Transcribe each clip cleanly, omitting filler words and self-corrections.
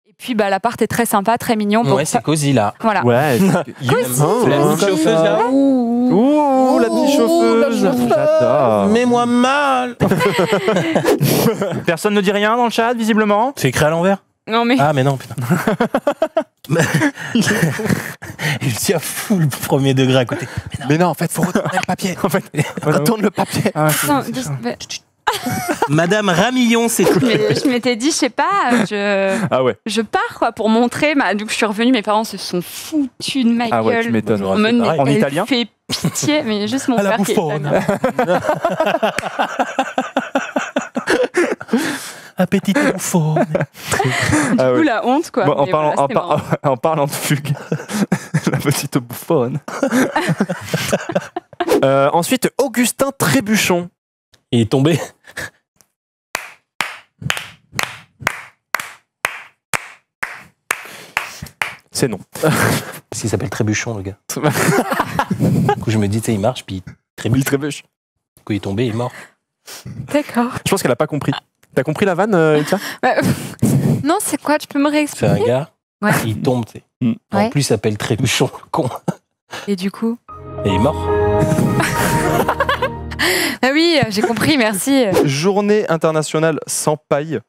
Et puis l'appart est très sympa, très mignon. Bon, ouais, c'est cosy là. Voilà. Ouais. Cosy. La petite chauffeuse là. Ouh, la petite chauffeuse. J'adore. Mets-moi mal. Personne ne dit rien dans le chat, visiblement. C'est écrit à l'envers. Non mais. Ah mais non, putain. Il tient fou le premier degré à côté. Mais non, en fait, faut retourner le papier. En fait, retourne le papier. Non, Madame Ramillon, c'est tout. mais je m'étais dit, je sais pas, Ah ouais. je pars quoi pour montrer. Donc je suis revenue, mes parents se sont foutus de ma Ah ouais, gueule. tu m'étonnes. En mode, mais En elle italien fait pitié, mais juste mon À la père qui est bouffonne. italien. Appétit bouffon. Du coup, la honte quoi. Bon, Mais voilà, c'était marrant. en parlant de fugue, la petite bouffonne. Ensuite, Augustin Trébuchon. Il est tombé. C'est non. Parce qu'il s'appelle Trébuchon, le gars. Du coup, je me dis, tu sais, il marche, puis Il trébuche. du coup, il est tombé, il est mort. D'accord. Je pense qu'elle a pas compris. T'as compris la vanne, Elsa? Non, c'est quoi? Tu peux me C'est réexpliquer? un gars, Ouais. il tombe, tu sais. En Ouais. plus, il s'appelle Trébuchon, le con. Et du coup? Et il est mort. Ah oui, j'ai compris, merci. Journée internationale sans paille.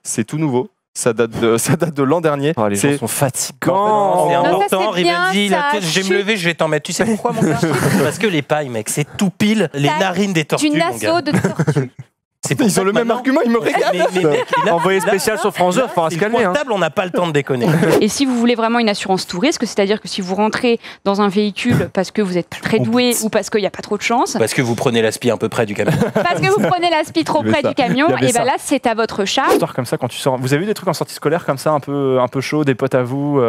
C'est tout nouveau. Ça date de l'an dernier. Oh, les gens C'est sont fatigant. C'est Non, ça, important, c'est bien, Rivenzi, ça je vais me chute. lever, je vais t'en mettre. Tu sais pourquoi, mon gars? Parce que les pailles, mec, c'est tout pile les Taille narines des tortues, D'une mon gars. assaut de tortue. C'est pour Ils ça ont que le même maintenant- argument, ils me régalent. Mais mec, là, Envoyé spécial sur France 2, il faudra se c'est calmer. le Hein. portable, on n'a pas le temps de déconner. Et si vous voulez vraiment une assurance tout risque, c'est-à-dire que si vous rentrez dans un véhicule parce que vous êtes très doué ou parce qu'il n'y a pas trop de chance, Parce que vous prenez l'aspi un peu près du camion. parce que vous prenez l'aspi trop Il y avait près ça. du camion, Il y avait et ça. bien là, c'est à votre charge. Histoire comme ça quand tu sors. Vous avez eu des trucs en sortie scolaire comme ça, un peu chaud, des potes à vous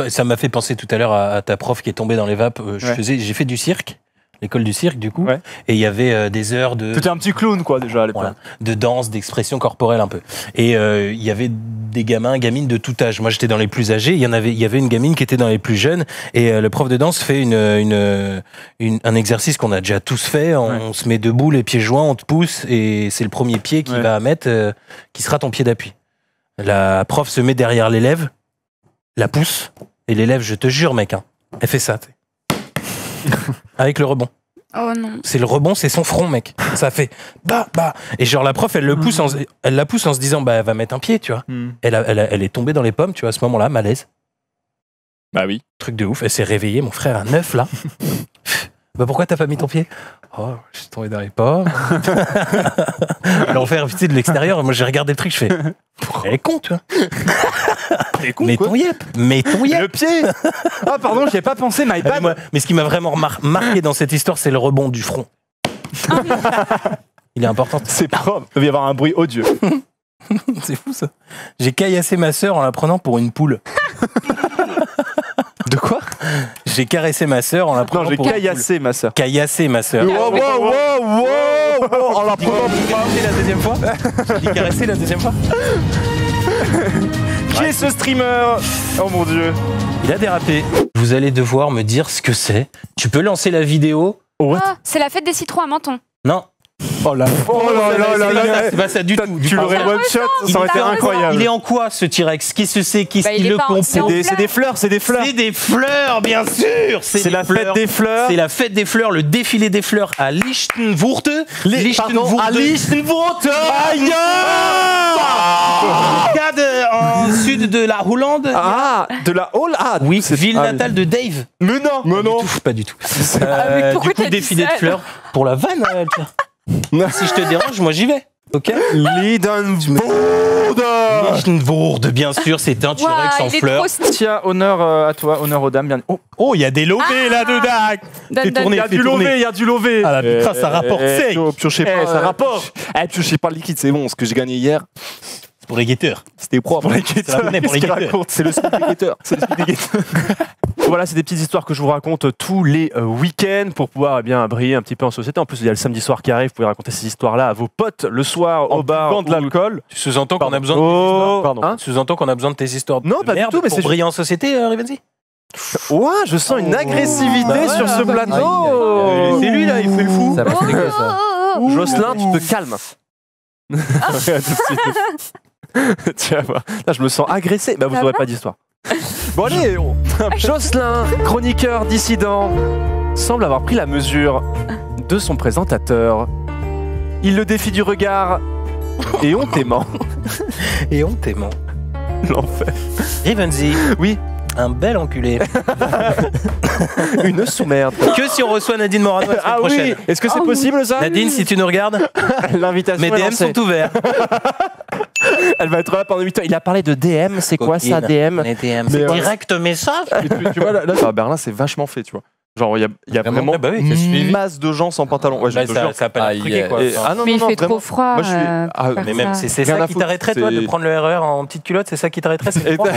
Ça m'a fait penser tout à l'heure à ta prof qui est tombée dans les vapes. Ouais. J'ai fait du cirque, l'école du cirque du coup, Ouais. et il y avait des heures de, T'étais un petit clown quoi déjà à l'époque. voilà, de danse, d'expression corporelle un peu. Et il y avait des gamins, gamines de tout âge. Moi j'étais dans les plus âgés, il y avait une gamine qui était dans les plus jeunes, et le prof de danse fait un exercice qu'on a déjà tous fait. On se met debout, les pieds joints, on te pousse, et c'est le premier pied qui va mettre, qui sera ton pied d'appui. La prof se met derrière l'élève, la pousse, et l'élève, je te jure mec, hein, elle fait ça, tu sais. Avec le rebond. Oh non. C'est le rebond, c'est son front, mec. Ça fait bah. Et genre, la prof, elle la pousse en se disant, bah, elle va mettre un pied, tu vois. Elle est tombée dans les pommes, tu vois, à ce moment-là, malaise. Bah oui. Truc de ouf. Elle s'est réveillée, mon frère, à 9, là. Bah, pourquoi t'as pas mis ton pied? Oh, je suis tombé dans les pommes. L'enfer, tu sais, de l'extérieur. Moi, j'ai regardé le truc, je fais, elle est con, tu vois. Elle est con, Mets quoi. ton yep. Mets ton yep. Le pied. Ah pardon, j'y ai pas pensé, my Ah, bad. mais ce qui m'a vraiment marqué dans cette histoire, c'est le rebond du front. Il est important. C'est propre. Il va y avoir un bruit odieux. C'est fou ça. J'ai caillassé ma sœur en la prenant pour une poule. De quoi? J'ai caressé ma sœur en la prenant Non, j'ai pour une caillassé ma sœur. poule. Caillassé ma sœur. Wow. En la J'ai cassé la deuxième fois. J'ai caressé la deuxième fois. Qui est ce streamer? Oh mon dieu. Il a dérapé. Vous allez devoir me dire ce que c'est. Tu peux lancer la vidéo? Oh, c'est la fête des citrons à Menton. Non. Oh là là. C'est pas ça du tout. Tu l'aurais one shot, ça aurait été incroyable. Il est en quoi ce T-Rex? Qui se sait? Qui il est le pas en- comprend? C'est des fleurs, c'est des fleurs. C'est des fleurs, bien sûr. C'est la fête des fleurs. C'est la fête des fleurs, le défilé des fleurs à Lichtenvoorde. Pardon, à Lichtenvoorde. Aïe. Cadre en sud de la Hollande. Ah, de la Hollande. Ah, Oui, c'est ville natale de Dave. Mais non. Pas du tout. mais pourquoi Du coup, t'as dit défilé ça, de fleurs pour la vanne. Pierre. Si je te dérange, moi j'y vais. Ok. Lichtenvoorde, bien sûr, c'est un T-Rex en il est fleurs. trop stylé. Tiens, honneur à toi, honneur aux dames. Bien. Oh, Il y a des lovés là-dedans. Donne, donne. il y a du lové, il y a du lové. Ah la putain, ça rapporte sec. Piochez pas, ça rapporte. Piochez pas le liquide, c'est bon. Ce que j'ai gagné hier, C'est pour les guetteurs. c'était propre. Pour les guetteurs. la monnaie pour les Qu'est-ce qu'il guetteurs. raconte? C'est le speed des guetteurs. C'est le speed des guetteurs. Voilà, c'est des petites histoires que je vous raconte tous les week-ends pour pouvoir bien briller un petit peu en société. En plus, il y a le samedi soir qui arrive. Vous pouvez raconter ces histoires-là à vos potes le soir au bar. buvant de l'alcool. Tu sous-entends qu'on a besoin de tes Oh, histoires. pardon. Hein, tu sous-entends qu'on a besoin de tes histoires de Non, pas du merde tout, mais pour c'est briller en société, Rivenzi. Ouais, je sens une agressivité Bah sur voilà, ce bah, plateau. C'est lui là, il fait le fou. Ça va se ça. Jocelyn, tu te calmes. À tout de suite. Tu vas voir. Là, je me sens agressé. Bah, vous n'aurez pas d'histoire. Bon, allez, Jocelyn, chroniqueur dissident, semble avoir pris la mesure de son présentateur. Il le défie du regard et on t'aimant. Et on t'aimant. L'enfer. Rivenzi. Oui. Un bel enculé. Une sous-merde. Que si on reçoit Nadine Morano la semaine prochaine. Oui. Est-ce que c'est possible ça? Nadine, si tu nous regardes, l'invitation mes est DM lancée. sont ouverts. Elle va être là pendant 8 heures. Il a parlé de DM, c'est quoi ça, DM? Les DM, Mais c'est ouais. direct message. Tu vois, là, à Berlin, c'est vachement fait, tu vois. Genre, il y a vraiment Bah oui, c'est suivi. masse de gens sans pantalon. Ouais, je te jure. ça a pas l'air truqué, quoi. Et- Enfin, ah non, Mais non, il non, fait vraiment. trop froid. Moi, je suis- pour faire mais même, ça. c'est Rien ça à qui foutre, t'arrêterait, toi, de c'est- prendre le RER en petite culotte? C'est ça qui t'arrêterait? C'est froid.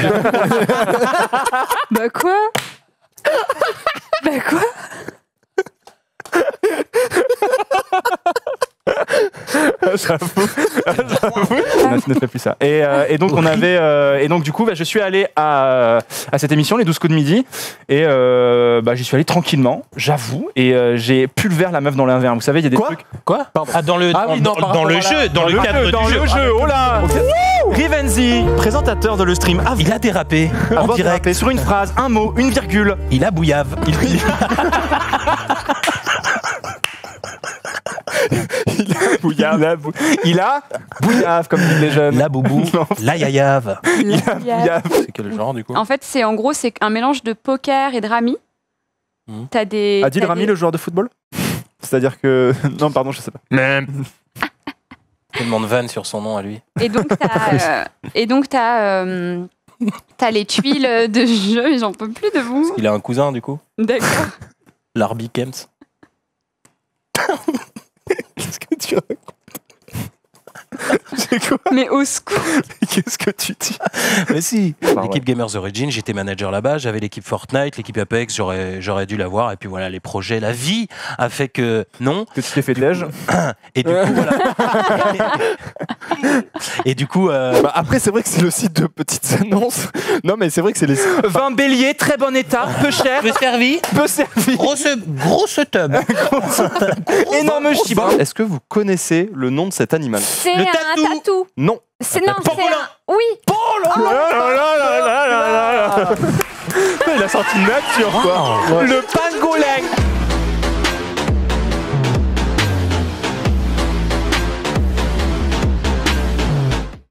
Bah quoi? Bah quoi? J'avoue. Ne fais plus ça. Et donc on avait et donc du coup je suis allé à cette émission les 12 coups de midi et j'y suis allé tranquillement, j'avoue, et j'ai pulvère la meuf dans l'inverne. Vous savez, il y a des trucs. Quoi? Ah, dans le, Ah oui, non, par dans le rapport à jeu, dans le cadre dans du jeu. le jeu. Oh là. Rivenzi, présentateur de le stream à Il a dérapé en votre direct. rappel, sur une phrase, un mot, une virgule. Il a bouillave. Il a bouillave comme disent les jeunes. La boubou. Non. La yayave. Bouillave. C'est quel genre, du coup? En fait, c'est en gros, c'est un mélange de poker et de rami. T'as des. Adil t'as Rami, des- le joueur de football. C'est-à-dire que non, pardon, je sais pas. Tellement de vannes sur son nom à lui. Et donc, t'as les tuiles de jeu, et j'en peux plus de vous. Il a un cousin, du coup. D'accord. Larby Kems. Qu'est-ce que tu racontes? C'est quoi? Mais au secours. Qu'est-ce que tu dis? Mais si. Enfin, L'équipe Gamers Origin, j'étais manager là-bas, j'avais l'équipe Fortnite, l'équipe Apex, j'aurais dû l'avoir. Et puis voilà, les projets, la vie a fait que non. Que tu t'es fait déj. Et du coup, voilà. Et du coup, Bah, après, c'est vrai que c'est le site de petites annonces. Non, mais c'est vrai que c'est les sites. Vin bélier, très bon état, peu cher, peu servi, peu servi. grosse tub. Énorme chibre. Est-ce que vous connaissez le nom de cet animal? C'est Le un tatou. tatou. Non. C'est non, c'est Pangolin. un... Oui. Il a sorti une nature, quoi. Le pangolin.